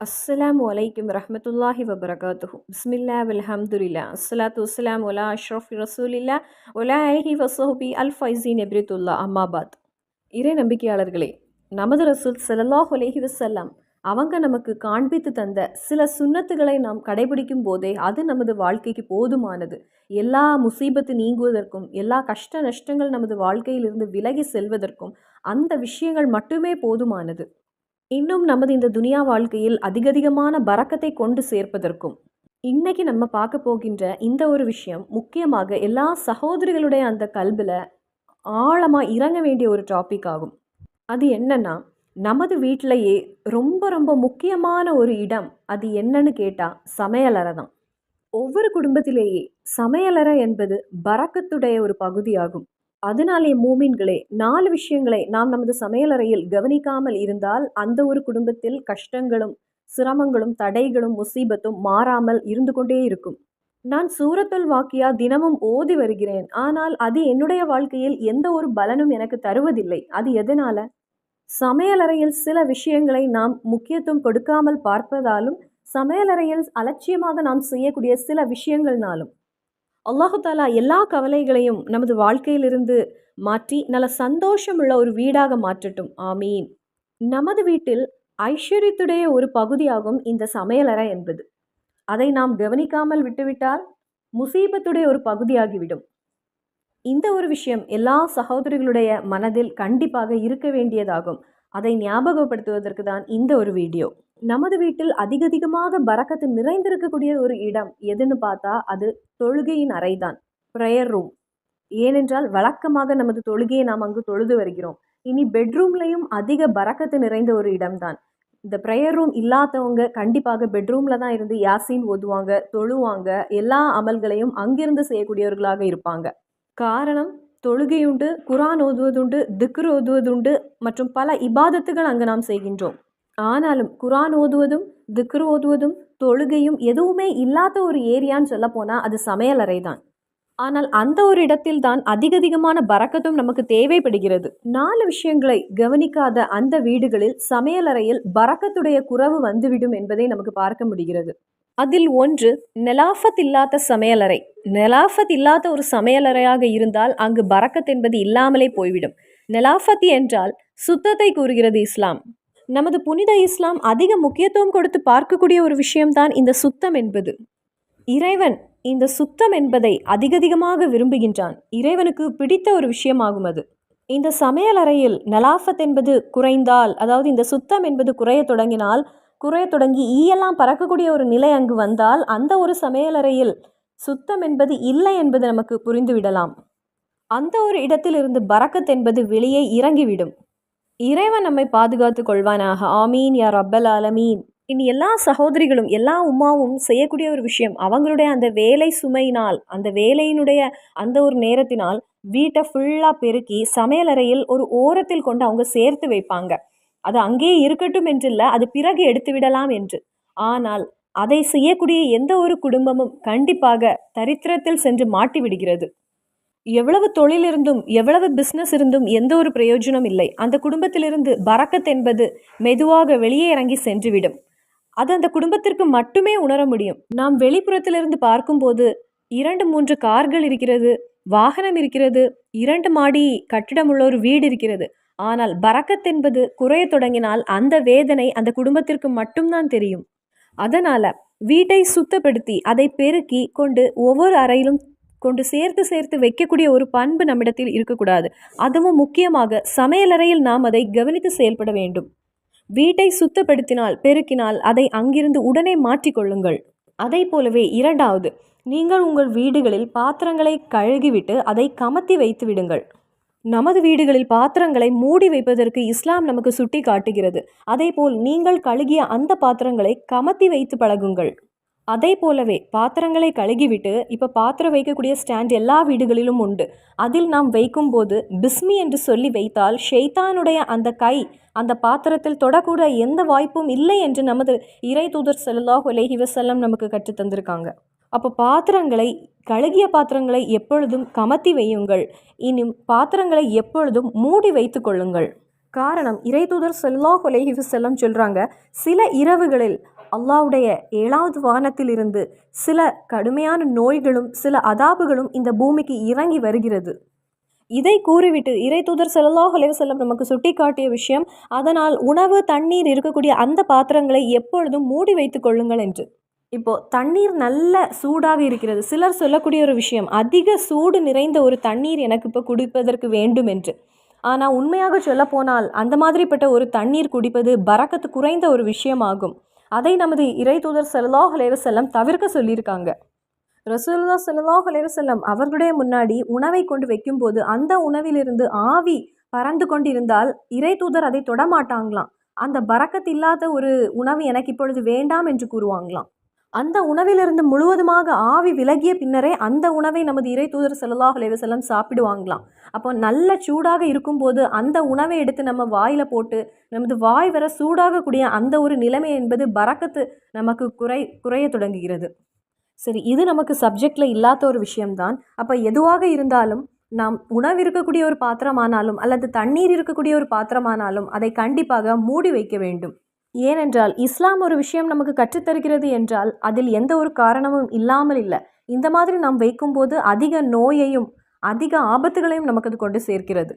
அஸ்ஸலாமு அலைக்கும் வரஹ்மத்துல்லாஹி வபரகாத்துஹு. பிஸ்மில்லா வல்ஹம்துலில்லா அஸ்ஸலாத்து வஸ்ஸலாமு அலா அஷ்ரஃபி ரசூலில்லா வலா அலிஹி வஸஹ்பி அல் ஃபைஸீன் எப்ரித்துல்லா அம்மாபாத். இறை நம்பிக்கையாளர்களே, நமது ரசூல் ஸல்லல்லாஹு அலைஹி வஸல்லம் அவங்க நமக்கு காண்பித்து தந்த சில சுன்னத்துகளை நாம் கடைபிடிக்கும் போதே அது நமது வாழ்க்கைக்கு போதுமானது. எல்லா முசீபத்து நீங்குவதற்கும், எல்லா கஷ்ட நஷ்டங்கள் நமது வாழ்க்கையிலிருந்து விலகி செல்வதற்கும் அந்த விஷயங்கள் மட்டுமே போதுமானது. இன்னும் நமது இந்த துனியா வாழ்க்கையில் அதிகமான பரக்கத்தை கொண்டு சேர்ப்பதற்கும். இன்னைக்கு நம்ம பார்க்க போகின்ற இந்த ஒரு விஷயம் முக்கியமாக எல்லா சகோதரிகளுடைய அந்த கல்வில ஆழமா இறங்க வேண்டிய ஒரு டாபிக் ஆகும். அது என்னன்னா, நமது வீட்டிலேயே ரொம்ப ரொம்ப முக்கியமான ஒரு இடம் அது என்னன்னு கேட்டா சமையலறை தான். ஒவ்வொரு குடும்பத்திலேயே சமையலறை என்பது பரக்கத்துடைய ஒரு பகுதியாகும். அதனாலே மூமின்களே 4 விஷயங்களை நாம் நமது சமையலறையில் கவனிக்காமல் இருந்தால் அந்த ஒரு குடும்பத்தில் கஷ்டங்களும் சிரமங்களும் தடைகளும் முசீபத்தும் மாறாமல் இருந்து கொண்டே இருக்கும். நான் சூரத்துல் வாக்கியா தினமும் ஓதி வருகிறேன். ஆனால் அது என்னுடைய வாழ்க்கையில் எந்த ஒரு பலனும் எனக்கு தருவதில்லை. அது எதனால? சமையலறையில் சில விஷயங்களை நாம் முக்கியத்துவம் கொடுக்காமல் பார்ப்பதாலும், சமையலறையில் அலட்சியமாக நாம் செய்யக்கூடிய சில விஷயங்கள்னாலும் அல்லாஹு தாலா எல்லா கவலைகளையும் நமது வாழ்க்கையிலிருந்து மாற்றி நல்ல சந்தோஷமுள்ள ஒரு வீடாக மாற்றட்டும். ஆமீன். நமது வீட்டில் ஐஸ்வர்யத்துடைய ஒரு பகுதியாகும் இந்த சமையலறை என்பது. அதை நாம் கவனிக்காமல் விட்டுவிட்டால் முசீபத்துடைய ஒரு பகுதியாகிவிடும். இந்த ஒரு விஷயம் எல்லா சகோதரிகளுடைய மனதில் கண்டிப்பாக இருக்க வேண்டியதாகும். அதை ஞாபகப்படுத்துவதற்கு தான் இந்த ஒரு வீடியோ. நமது வீட்டில் அதிகமாக பரக்கத்து நிறைந்திருக்கக்கூடிய ஒரு இடம் எதுன்னு பார்த்தா அது தொழுகையின் அறைதான், ப்ரேயர் ரூம். ஏனென்றால் வழக்கமாக நமது தொழுகையை நாம் அங்கு தொழுது வருகிறோம். இனி பெட்ரூம்லையும் அதிக பரக்கத்து நிறைந்த ஒரு இடம்தான். இந்த ப்ரேயர் ரூம் இல்லாதவங்க கண்டிப்பாக பெட்ரூமில் தான் இருந்து யாசீன் ஓதுவாங்க, தொழுவாங்க, எல்லா அமல்களையும் அங்கிருந்து செய்யக்கூடியவர்களாக இருப்பாங்க. காரணம், தொழுகையுண்டு, குரான் ஓதுவதுண்டு, திக்ர் ஓதுவதுண்டு மற்றும் பல இபாதத்துகள் அங்கு நாம் செய்கின்றோம். ஆனாலும் குரான் ஓதுவதும் திக்ர் ஓதுவதும் தொழுகையும் எதுவுமே இல்லாத ஒரு ஏரியான்னு சொல்ல போனால் அது சமையலறை தான். ஆனால் அந்த ஒரு இடத்தில் தான் அதிகமான பரக்கத்தும் நமக்கு தேவைப்படுகிறது. 4 விஷயங்களை கவனிக்காத அந்த வீடுகளில் சமையலறையில் பரக்கத்துடைய குறைவு வந்துவிடும் என்பதை நமக்கு பார்க்க முடிகிறது. அதில் ஒன்று நெலாஃபத் இல்லாத சமையலறை. நெலாஃபத் இல்லாத ஒரு சமையலறையாக இருந்தால் அங்கு பரக்கத் என்பது இல்லாமலே போய்விடும். நெலாஃபத் என்றால் சுத்தத்தை கூறுகிறது இஸ்லாம். நமது புனித இஸ்லாம் அதிக முக்கியத்துவம் கொடுத்து பார்க்கக்கூடிய ஒரு விஷயம்தான் இந்த சுத்தம் என்பது. இறைவன் இந்த சுத்தம் என்பதை அதிகமாக விரும்புகின்றான். இறைவனுக்கு பிடித்த ஒரு விஷயமாகும் அது. இந்த சமையலறையில் நலாஃபத் என்பது குறைந்தால், அதாவது இந்த சுத்தம் என்பது குறைய தொடங்கி ஈயெல்லாம் பறக்கக்கூடிய ஒரு நிலை அங்கு வந்தால் அந்த ஒரு சமையலறையில் சுத்தம் என்பது இல்லை என்பது நமக்கு புரிந்துவிடலாம். அந்த ஒரு இடத்திலிருந்து பரக்கத் என்பது வெளியே இறங்கிவிடும். இறைவன் நம்மை பாதுகாத்து கொள்வானாக. ஆமீன் யா ரப்பல் ஆலமீன். இனி எல்லா சகோதரிகளும் எல்லா உம்மாவும் செய்யக்கூடிய ஒரு விஷயம், அவங்களுடைய அந்த வேலை சுமையினால், அந்த வேலையினுடைய அந்த ஒரு நேரத்தினால் வீட்டை ஃபுல்லாக பெருக்கி சமையலறையில் ஒரு ஓரத்தில் கொண்டு அவங்க சேர்த்து வைப்பாங்க. அது அங்கேயே இருக்கட்டும் என்றில்ல, அது பிறகு எடுத்து விடலாம் என்று. ஆனால் அதை செய்யக்கூடிய எந்த ஒரு குடும்பமும் கண்டிப்பாக தரித்திரத்தில் சென்று மாட்டி விடுகிறது. எவ்வளவு தொழில் இருந்தும் எவ்வளவு பிஸ்னஸ் இருந்தும் எந்த ஒரு பிரயோஜனம் இல்லை. அந்த குடும்பத்திலிருந்து பரக்கத் என்பது மெதுவாக வெளியே இறங்கி சென்றுவிடும். அது அந்த குடும்பத்திற்கு மட்டுமே உணர முடியும். நாம் வெளிப்புறத்திலிருந்து பார்க்கும்போது 2-3 கார்கள் இருக்கிறது, வாகனம் இருக்கிறது, 2 மாடி கட்டிடம் உள்ள ஒரு வீடு இருக்கிறது. ஆனால் பரக்கத் என்பது குறைய தொடங்கினால் அந்த வேதனை அந்த குடும்பத்திற்கு மட்டும்தான் தெரியும். அதனால வீட்டை சுத்தப்படுத்தி அதை பெருக்கி கொண்டு ஒவ்வொரு அறையிலும் கொண்டு சேர்த்து வைக்கக்கூடிய ஒரு பண்பு நம்மிடத்தில் இருக்கக்கூடாது. அதுவும் முக்கியமாக சமையலறையில் நாம் அதை கவனித்து செயல்பட வேண்டும். வீட்டை சுத்தப்படுத்தினால் பெருக்கினால் அதை அங்கிருந்து உடனே மாற்றிக்கொள்ளுங்கள். அதை போலவே 2வது, நீங்கள் உங்கள் வீடுகளில் பாத்திரங்களை கழுகிவிட்டு அதை கமத்தி வைத்து விடுங்கள். நமது வீடுகளில் பாத்திரங்களை மூடி வைப்பதற்கு இஸ்லாம் நமக்கு சுட்டி காட்டுகிறது. அதேபோல் நீங்கள் கழுகிய அந்த பாத்திரங்களை கமத்தி வைத்து பழகுங்கள். அதே போலவே பாத்திரங்களை கழுகிவிட்டு இப்போ பாத்திரம் வைக்கக்கூடிய ஸ்டாண்ட் எல்லா வீடுகளிலும் உண்டு. அதில் நாம் வைக்கும்போது பிஸ்மி என்று சொல்லி வைத்தால் ஷைத்தானுடைய அந்த கை அந்த பாத்திரத்தில் தொடக்கூட எந்த வாய்ப்பும் இல்லை என்று நமது இறை தூதர் ஸல்லல்லாஹு அலைஹி வஸல்லம் நமக்கு கற்றுத்தந்திருக்காங்க. அப்போ பாத்திரங்களை, கழுகிய பாத்திரங்களை எப்பொழுதும் கமத்தி வையுங்கள். இனியும் பாத்திரங்களை எப்பொழுதும் மூடி வைத்து கொள்ளுங்கள். காரணம் இறைதூதர் ஸல்லல்லாஹு அலைஹி வஸல்லம் சொல்கிறாங்க, சில இரவுகளில் அல்லாஹ்வுடைய 7வது வானத்திலிருந்து சில கடுமையான நோய்களும் சில அதாபுகளும் இந்த பூமிக்கு இறங்கி வருகிறது. இதை கூறிவிட்டு இறைதூதர் ஸல்லல்லாஹு அலைஹி வஸல்லம் நமக்கு சுட்டி காட்டிய விஷயம், அதனால் உணவு தண்ணீர் இருக்கக்கூடிய அந்த பாத்திரங்களை எப்பொழுதும் மூடி வைத்து கொள்ளுங்கள் என்று. இப்போது தண்ணீர் நல்ல சூடாக இருக்கிறது. சிலர் சொல்லக்கூடிய ஒரு விஷயம், அதிக சூடு நிறைந்த ஒரு தண்ணீர் எனக்கு இப்போ குடிப்பதற்கு வேண்டும் என்று. ஆனால் உண்மையாக சொல்லப்போனால் அந்த மாதிரிப்பட்ட ஒரு தண்ணீர் குடிப்பது பரக்கத்து குறைந்த ஒரு விஷயமாகும். அதை நமது இறைதூதர் ஸல்லல்லாஹு அலைஹி வஸல்லம் தவிர்க்க சொல்லியிருக்காங்க. ரசூலுல்லாஹ் ஸல்லல்லாஹு அலைஹி வஸல்லம் அவர்களுடைய முன்னாடி உணவை கொண்டு வைக்கும்போது அந்த உணவிலிருந்து ஆவி பறந்து கொண்டிருந்தால் இறைதூதர் அதை தொடமாட்டாங்களாம். அந்த பரக்கத் இல்லாத ஒரு உணவு எனக்கு இப்பொழுது வேண்டாம் என்று கூறுவாங்களாம். அந்த உணவிலிருந்து முழுவதுமாக ஆவி விலகிய பின்னரே அந்த உணவை நமது இறைதூதர் ஸல்லல்லாஹு அலைஹி வஸல்லம் சாப்பிடுவாங்களாம். அப்போ நல்ல சூடாக இருக்கும்போது அந்த உணவை எடுத்து நம்ம வாயில் போட்டு நமது வாய் வர சூடாகக்கூடிய அந்த ஒரு நிலைமை என்பது பரக்கத்து நமக்கு குறைய தொடங்குகிறது. சரி, இது நமக்கு சப்ஜெக்டில் இல்லாத ஒரு விஷயம்தான். அப்போ எதுவாக இருந்தாலும் நாம் உணவு இருக்கக்கூடிய ஒரு பாத்திரமானாலும் அல்லது தண்ணீர் இருக்கக்கூடிய ஒரு பாத்திரமானாலும் அதை கண்டிப்பாக மூடி வைக்க வேண்டும். ஏனென்றால் இஸ்லாம் ஒரு விஷயம் நமக்கு கற்றுத்தருகிறது என்றால் அதில் எந்த ஒரு காரணமும் இல்லாமல் இல்லை. இந்த மாதிரி நாம் வைக்கும்போது அதிக நோயையும் அதிக ஆபத்துகளையும் நமக்கு அது கொண்டு சேர்க்கிறது.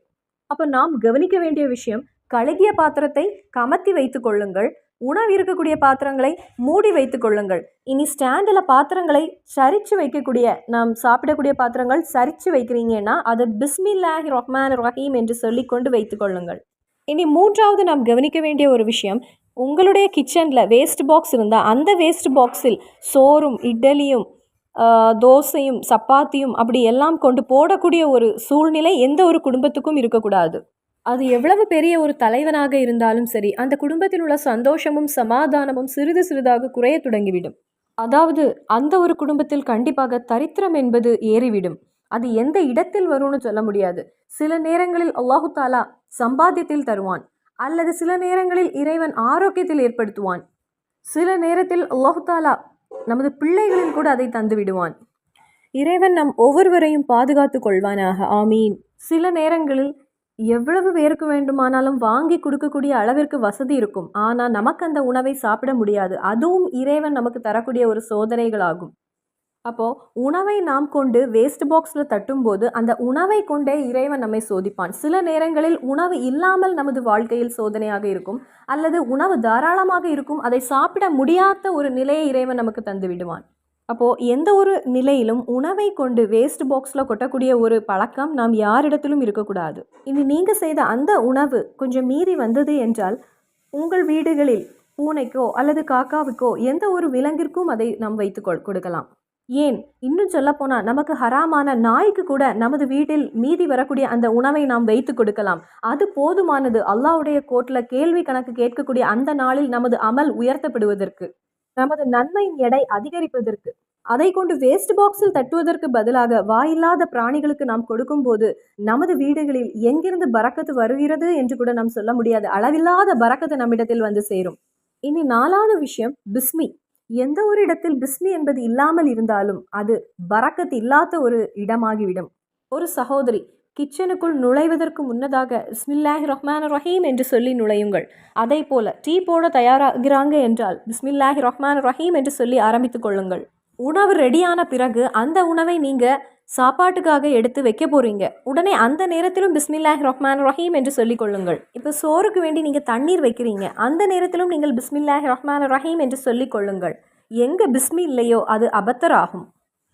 அப்போ நாம் கவனிக்க வேண்டிய விஷயம், கழுகிய பாத்திரத்தை கமத்தி வைத்து கொள்ளுங்கள், உணவு இருக்கக்கூடிய பாத்திரங்களை மூடி வைத்து கொள்ளுங்கள். இனி ஸ்டாண்டில் பாத்திரங்களை சரித்து வைக்கக்கூடிய, நாம் சாப்பிடக்கூடிய பாத்திரங்கள் சரித்து வைக்கிறீங்கன்னா அது பிஸ்மில்லாஹி ரஹ்மான் ரஹீம் என்று சொல்லி கொண்டு வைத்து கொள்ளுங்கள். இனி 3வது நாம் கவனிக்க வேண்டிய ஒரு விஷயம், உங்களுடைய கிச்சனில் வேஸ்ட் பாக்ஸ் இருந்தால் அந்த வேஸ்ட் பாக்ஸில் சோறும் இட்லியும் தோசையும் சப்பாத்தியும் அப்படி எல்லாம் கொண்டு போடக்கூடிய ஒரு சூழ்நிலை எந்த ஒரு குடும்பத்துக்கும் இருக்கக்கூடாது. அது எவ்வளவு பெரிய ஒரு தலைவனாக இருந்தாலும் சரி, அந்த குடும்பத்தில் உள்ள சந்தோஷமும் சமாதானமும் சிறிது சிறிதாக குறைய தொடங்கிவிடும். அதாவது அந்த ஒரு குடும்பத்தில் கண்டிப்பாக தரித்திரம் என்பது ஏறிவிடும். அது எந்த இடத்தில் வரும்னு சொல்ல முடியாது. சில நேரங்களில் அல்லாஹு தாலா சம்பாத்தியத்தில் தருவான், அல்லது சில நேரங்களில் இறைவன் ஆரோக்கியத்தில் ஏற்படுத்துவான், சில நேரத்தில் அல்லாஹு தாலா நமது பிள்ளைகளில் கூட அதை தந்து விடுவான். இறைவன் நம் ஒவ்வொருவரையும் பாதுகாத்து கொள்வானாக, ஆமீன். சில நேரங்களில் எவ்வளவு பேருக்கு வேண்டுமானாலும் வாங்கி கொடுக்கக்கூடிய அளவிற்கு வசதி இருக்கும், ஆனால் நமக்கு அந்த உணவை சாப்பிட முடியாது. அதுவும் இறைவன் நமக்கு தரக்கூடிய ஒரு சோதனைகளாகும். அப்போது உணவை நாம் கொண்டு வேஸ்ட் பாக்ஸில் தட்டும்போது அந்த உணவை கொண்டே இறைவன் நம்மை சோதிப்பான். சில நேரங்களில் உணவு இல்லாமல் நமது வாழ்க்கையில் சோதனையாக இருக்கும், அல்லது உணவு தாராளமாக இருக்கும், அதை சாப்பிட முடியாத ஒரு நிலையை இறைவன் நமக்கு தந்து விடுவான். அப்போது எந்த ஒரு நிலையிலும் உணவை கொண்டு வேஸ்ட் பாக்ஸில் கொட்டக்கூடிய ஒரு பழக்கம் நாம் யாரிடத்திலும் இருக்கக்கூடாது. இனி நீங்கள் செய்த அந்த உணவு கொஞ்சம் மீறி வந்தது என்றால் உங்கள் வீடுகளில் பூனைக்கோ அல்லது காக்காவுக்கோ எந்த ஒரு விலங்கிற்கும் அதை நாம் வைத்து கொடுக்கலாம். ஏன் இன்னும் சொல்லப்போனால் நமக்கு ஹராமான நாய்க்கு கூட நமது வீட்டில் மீதி வரக்கூடிய அந்த உணவை நாம் வைத்து கொடுக்கலாம். அது போதுமானது அல்லாஹ்வுடைய கோர்ட்டில் கேள்வி கணக்கு கேட்கக்கூடிய அந்த நாளில் நமது அமல் உயர்த்தப்படுவதற்கு, நமது நன்மையின் எடை அதிகரிப்பதற்கு. அதை கொண்டு வேஸ்ட் பாக்ஸில் தட்டுவதற்கு பதிலாக வாயில்லாத பிராணிகளுக்கு நாம் கொடுக்கும்போது நமது வீடுகளில் எங்கிருந்து பரக்கத்து வருகிறது என்று கூட நாம் சொல்ல முடியாது. அளவில்லாத பரக்கத்து நம்மிடத்தில் வந்து சேரும். இனி 4வது விஷயம், பிஸ்மி. எந்த ஒரு இடத்தில் பிஸ்மி என்பது இல்லாமல் இருந்தாலும் அது பரக்கத்து இல்லாத ஒரு இடமாகிவிடும். ஒரு சகோதரி கிச்சனுக்குள் நுழைவதற்கு முன்னதாக பிஸ்மில்லாஹி ரஹ்மான் ரஹீம் என்று சொல்லி நுழையுங்கள். அதே போல் டீ போட தயாராகிறாங்க என்றால் பிஸ்மில்லாஹி ரஹ்மான் ரஹீம் என்று சொல்லி ஆரம்பித்து கொள்ளுங்கள். உணவு ரெடியான பிறகு அந்த உணவை நீங்கள் சாப்பாட்டுக்காக எடுத்து வைக்க போகிறீங்க, உடனே அந்த நேரத்திலும் பிஸ்மில்லாஹி ரஹ்மான் ரஹீம் என்று சொல்லிக் கொள்ளுங்கள். இப்போ சோறுக்கு வேண்டி நீங்கள் தண்ணீர் வைக்கிறீங்க, அந்த நேரத்திலும் நீங்கள் பிஸ்மில்லாஹி ரஹ்மான் ரஹீம் என்று சொல்லிக் கொள்ளுங்கள். எங்கே பிஸ்மி இல்லையோ அது அபத்தராகும்,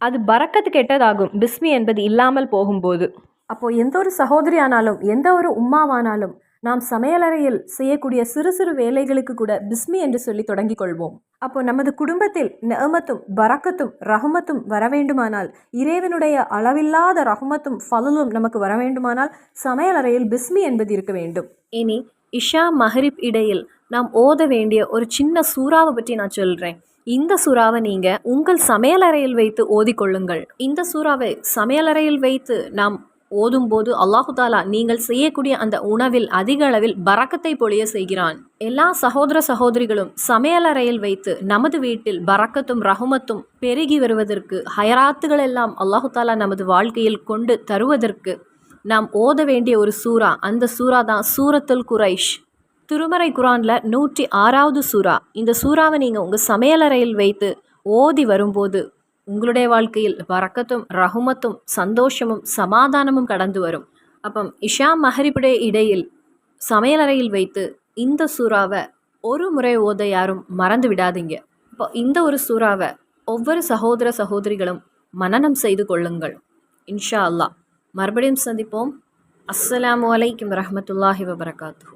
அது பரக்கத்து கெட்டதாகும் பிஸ்மி என்பது இல்லாமல் போகும்போது. அப்போது எந்த ஒரு சகோதரி ஆனாலும் எந்த ஒரு உம்மாவானாலும் நாம் சமையலறையில் செய்யக்கூடிய சிறு சிறு வேலைகளுக்கு கூட பிஸ்மி என்று சொல்லி தொடங்கிக் கொள்வோம். அப்போ நமது குடும்பத்தில் நிஅமத்தும் பரக்கத்தும் ரஹ்மத்தும் வர வேண்டுமானால், இறைவனுடைய அளவில்லாத ரஹ்மத்தும் ஃபலலும் நமக்கு வர வேண்டுமானால் சமையலறையில் பிஸ்மி என்பது இருக்க வேண்டும். இனி இஷா மஹரிப் இடையில் நாம் ஓத வேண்டிய ஒரு சின்ன சூறாவை பற்றி நான் சொல்கிறேன். இந்த சூறாவை நீங்கள் உங்கள் சமையலறையில் வைத்து ஓதிக்கொள்ளுங்கள். இந்த சூறாவை சமையலறையில் வைத்து நாம் ஓதும்போது அல்லாஹு தாலா நீங்கள் செய்யக்கூடிய அந்த உணவில் அதிக அளவில் பரக்கத்தை பொழிய செய்கிறான். எல்லா சகோதர சகோதரிகளும் சமையலறையில் வைத்து நமது வீட்டில் பரக்கத்தும் ரஹ்மத்தும் பெருகி வருவதற்கு, ஹயராத்துகள் எல்லாம் அல்லாஹு தாலா நமது வாழ்க்கையில் கொண்டு தருவதற்கு நாம் ஓத வேண்டிய ஒரு சூரா. அந்த சூரா தான் சூரத்துல் குரைஷ். திருமறை குரானில் 106வது சூரா. இந்த சூறாவை நீங்கள் உங்கள் சமையலறையில் வைத்து ஓதி வரும்போது உங்களுடைய வாழ்க்கையில் வரக்கத்தும் ரஹுமத்தும் சந்தோஷமும் சமாதானமும் கடந்து வரும். அப்போ இஷா மஹரிபுடைய இடையில் சமையலறையில் வைத்து இந்த சூறாவை ஒரு முறை ஓத யாரும் மறந்து விடாதீங்க. இப்போ இந்த ஒரு சூறாவை ஒவ்வொரு சகோதர சகோதரிகளும் மனனம் செய்து கொள்ளுங்கள். இன்ஷா அல்லாஹ். மறுபடியும் சந்திப்போம். அஸ்ஸலாமு அலைக்கும் வரஹ்மத்துல்லாஹி வபரகாத்துஹு.